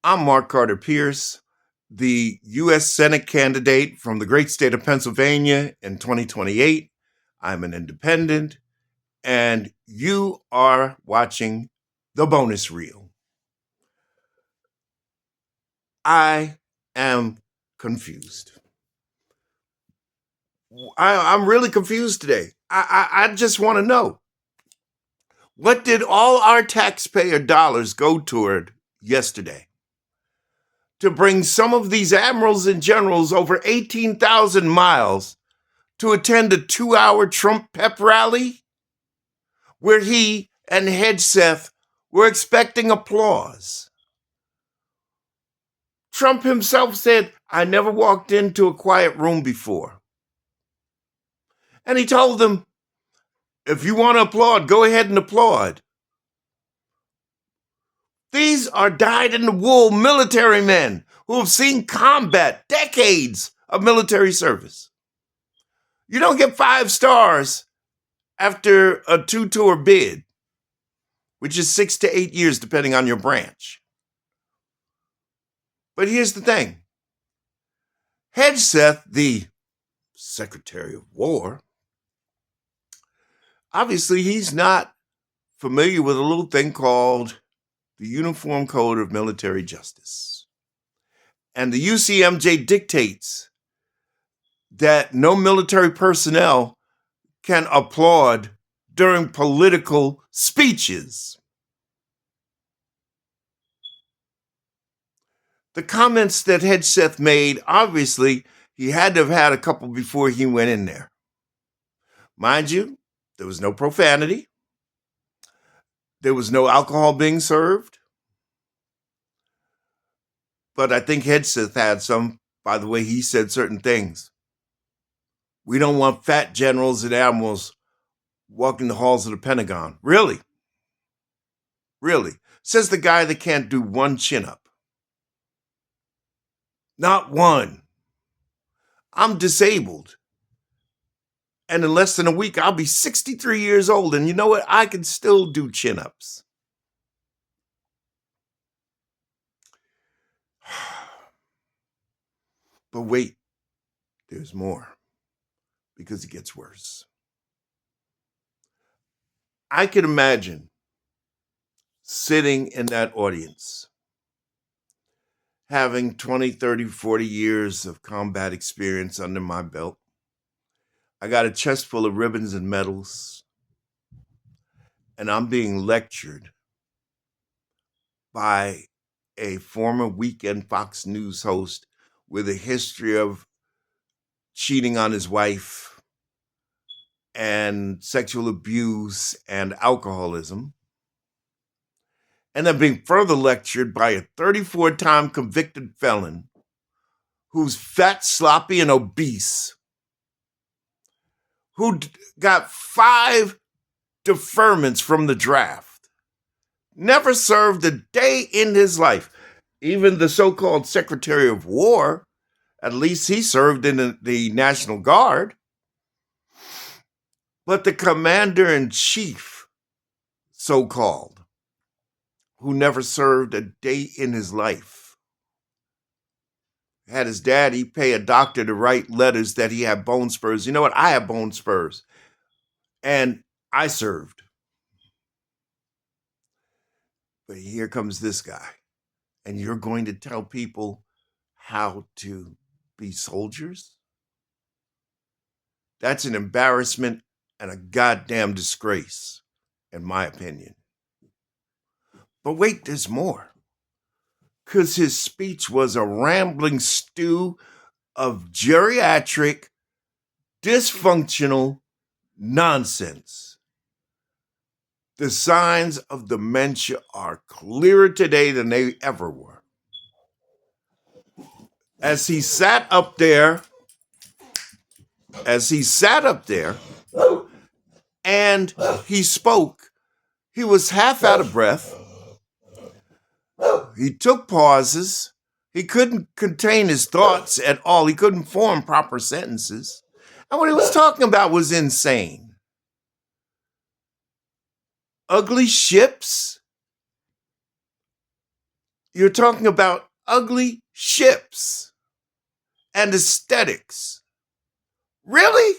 I'm Mark Carter Pierce, the U.S. Senate candidate from the great state of Pennsylvania in 2028. I'm an independent, and you are watching the bonus reel. I am confused. I'm really confused today. I just want to know, what did all our taxpayer dollars go toward yesterday? To bring some of these admirals and generals over 18,000 miles to attend a 2-hour Trump pep rally where he and Hegseth were expecting applause. Trump himself said, "I never walked into a quiet room before." And he told them, if you want to applaud, go ahead and applaud. These are dyed-in-the-wool military men who have seen combat, decades of military service. You don't get 5 stars after a 2-tour bid, which is 6 to 8 years, depending on your branch. But here's the thing. Hegseth, the Secretary of War, obviously he's not familiar with a little thing called the Uniform Code of Military Justice. And the UCMJ dictates that no military personnel can applaud during political speeches. The comments that Hegseth made, obviously, he had to have had a couple before he went in there. Mind you, there was no profanity. There was no alcohol being served. But I think Hegseth had some, by the way he said certain things. We don't want fat generals and admirals walking the halls of the Pentagon. Really? Really? Says the guy that can't do one chin-up. Not one. I'm disabled. And in less than a week, I'll be 63 years old. And you know what? I can still do chin-ups. But wait, there's more. Because it gets worse. I can imagine sitting in that audience, having 20, 30, 40 years of combat experience under my belt. I got a chest full of ribbons and medals, and I'm being lectured by a former weekend Fox News host with a history of cheating on his wife and sexual abuse and alcoholism. And I'm being further lectured by a 34-time convicted felon who's fat, sloppy, and obese, who got 5 deferments from the draft, never served a day in his life. Even the so-called Secretary of War, at least he served in the National Guard. But the Commander-in-Chief, so-called, who never served a day in his life, had his daddy pay a doctor to write letters that he had bone spurs. You know what? I have bone spurs. And I served. But here comes this guy. And you're going to tell people how to be soldiers? That's an embarrassment and a goddamn disgrace, in my opinion. But wait, there's more. Because his speech was a rambling stew of geriatric, dysfunctional nonsense. The signs of dementia are clearer today than they ever were. As he sat up there, and he spoke, he was half out of breath. He took pauses. He couldn't contain his thoughts at all. He couldn't form proper sentences. And what he was talking about was insane. Ugly ships. You're talking about ugly ships and aesthetics. Really?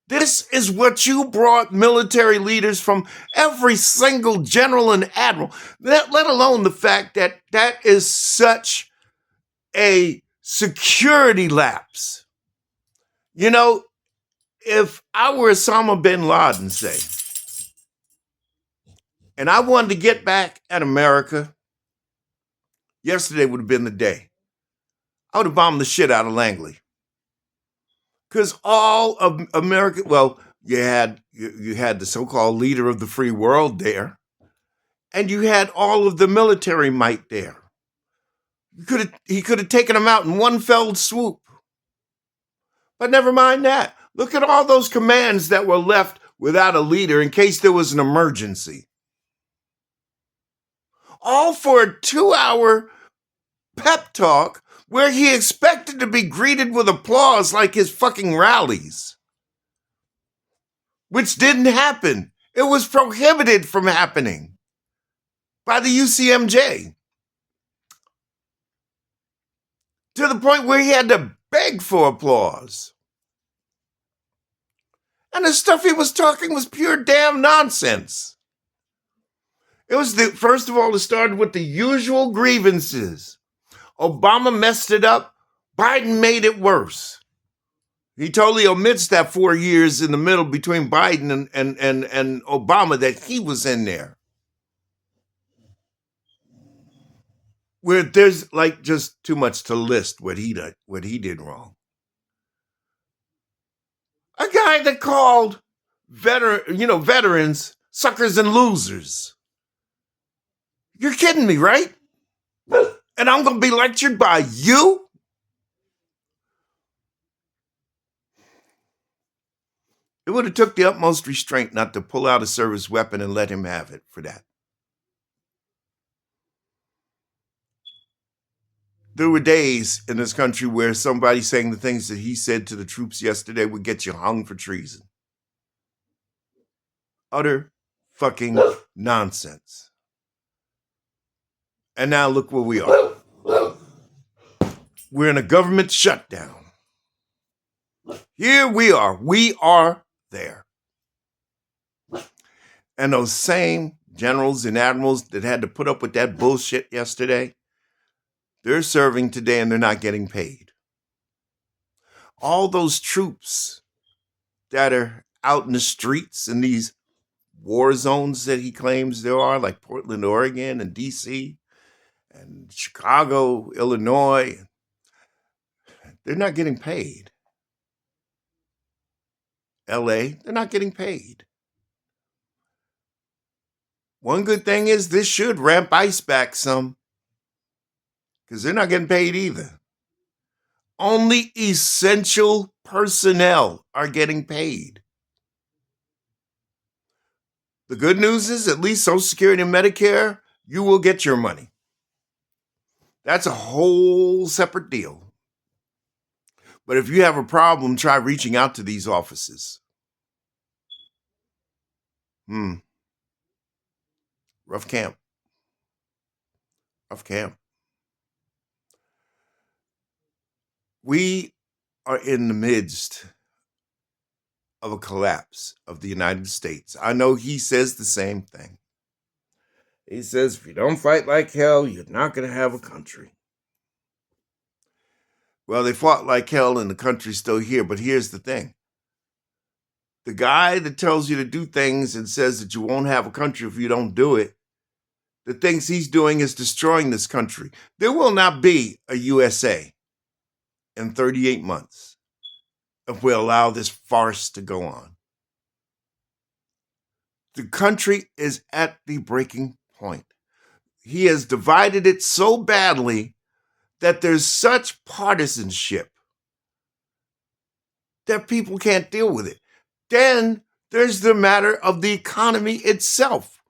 This is what you brought military leaders from every single general and admiral, let alone the fact that that is such a security lapse. You know, if I were Osama bin Laden, say, and I wanted to get back at America, yesterday would have been the day. I would have bombed the shit out of Langley. Because all of America, well, you had the so-called leader of the free world there, and you had all of the military might there. He could have taken them out in one fell swoop. But never mind that. Look at all those commands that were left without a leader in case there was an emergency. All for a 2-hour pep talk where he expected to be greeted with applause like his fucking rallies. Which didn't happen. It was prohibited from happening by the UCMJ. To the point where he had to beg for applause. And the stuff he was talking was pure damn nonsense. It was first of all, it started with the usual grievances. Obama messed it up. Biden made it worse. He totally omits that 4 years in the middle between Biden and Obama that he was in there. Where there's like just too much to list what he did wrong. A guy that called veterans suckers and losers. You're kidding me, right? And I'm going to be lectured by you? It would have took the utmost restraint not to pull out a service weapon and let him have it for that. There were days in this country where somebody saying the things that he said to the troops yesterday would get you hung for treason. Utter fucking nonsense. And now look where we are. We're in a government shutdown. Here we are. We are there. And those same generals and admirals that had to put up with that bullshit yesterday, they're serving today and they're not getting paid. All those troops that are out in the streets in these war zones that he claims there are, like Portland, Oregon, and D.C., and Chicago, Illinois, they're not getting paid. L.A., they're not getting paid. One good thing is this should ramp ICE back some, because they're not getting paid either. Only essential personnel are getting paid. The good news is at least Social Security and Medicare, you will get your money. That's a whole separate deal. But if you have a problem, try reaching out to these offices. Rough camp. Rough camp. We are in the midst of a collapse of the United States. I know he says the same thing. He says, if you don't fight like hell, you're not going to have a country. Well, they fought like hell and the country's still here, but here's the thing. The guy that tells you to do things and says that you won't have a country if you don't do it, the things he's doing is destroying this country. There will not be a USA in 38 months if we allow this farce to go on. The country is at the breaking point. He has divided it so badly that there's such partisanship that people can't deal with it. Then there's the matter of the economy itself.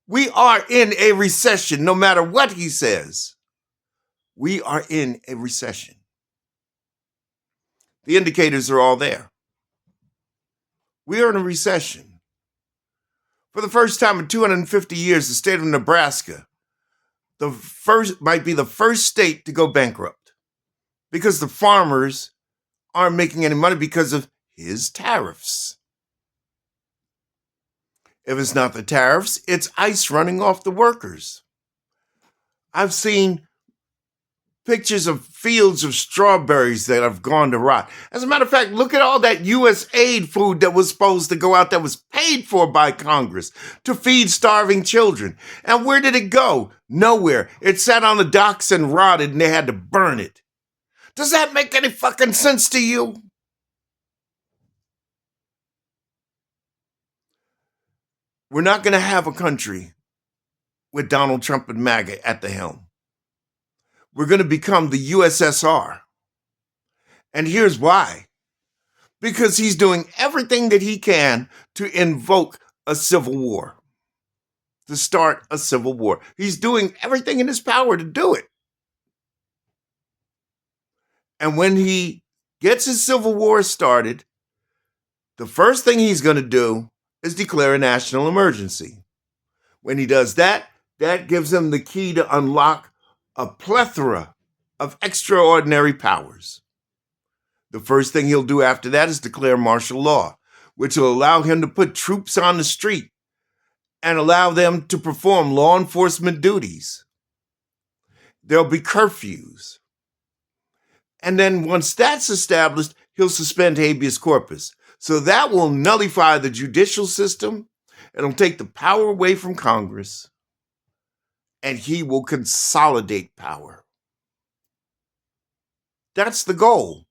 We are in a recession, no matter what he says. We are in a recession. The indicators are all there. We are in a recession. For the first time in 250 years, the state of Nebraska might be the first state to go bankrupt because the farmers aren't making any money because of his tariffs. If it's not the tariffs, it's ICE running off the workers. I've seen pictures of fields of strawberries that have gone to rot. As a matter of fact, look at all that U.S. aid food that was supposed to go out that was paid for by Congress to feed starving children. And where did it go? Nowhere. It sat on the docks and rotted and they had to burn it. Does that make any fucking sense to you? We're not going to have a country with Donald Trump and MAGA at the helm. We're going to become the USSR. And here's why. Because he's doing everything that he can to invoke a civil war, to start a civil war. He's doing everything in his power to do it. And when he gets his civil war started, the first thing he's going to do is declare a national emergency. When he does that, that gives him the key to unlock a plethora of extraordinary powers. The first thing he'll do after that is declare martial law, which will allow him to put troops on the street and allow them to perform law enforcement duties. There'll be curfews. And then once that's established, he'll suspend habeas corpus. So that will nullify the judicial system. It'll take the power away from Congress. And he will consolidate power. That's the goal.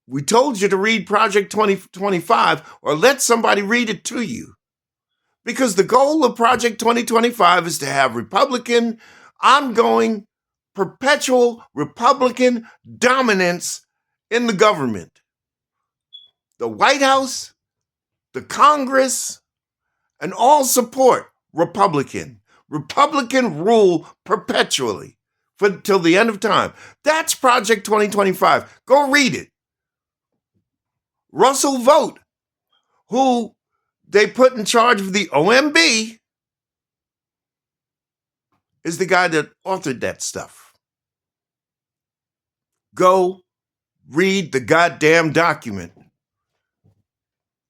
We told you to read Project 2025 or let somebody read it to you. Because the goal of Project 2025 is to have Republican, ongoing, perpetual Republican dominance in the government. The White House, the Congress, and all support Republican. Republican rule perpetually till the end of time. That's Project 2025. Go read it. Russell Vogt, who they put in charge of the OMB, is the guy that authored that stuff. Go read the goddamn document.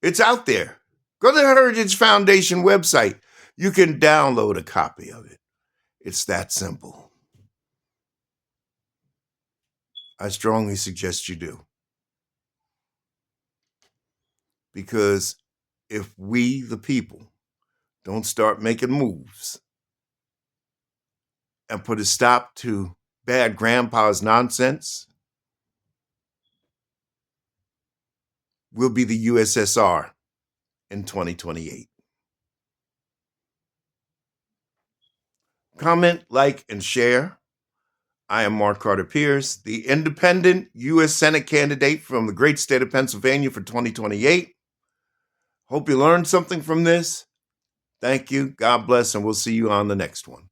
It's out there. Go to the Heritage Foundation website. You can download a copy of it. It's that simple. I strongly suggest you do. Because if we, the people, don't start making moves and put a stop to bad grandpa's nonsense, we'll be the USSR in 2028. Comment, like, and share. I am Mark Carter Pierce, the independent U.S. Senate candidate from the great state of Pennsylvania for 2028. Hope you learned something from this. Thank you. God bless, and we'll see you on the next one.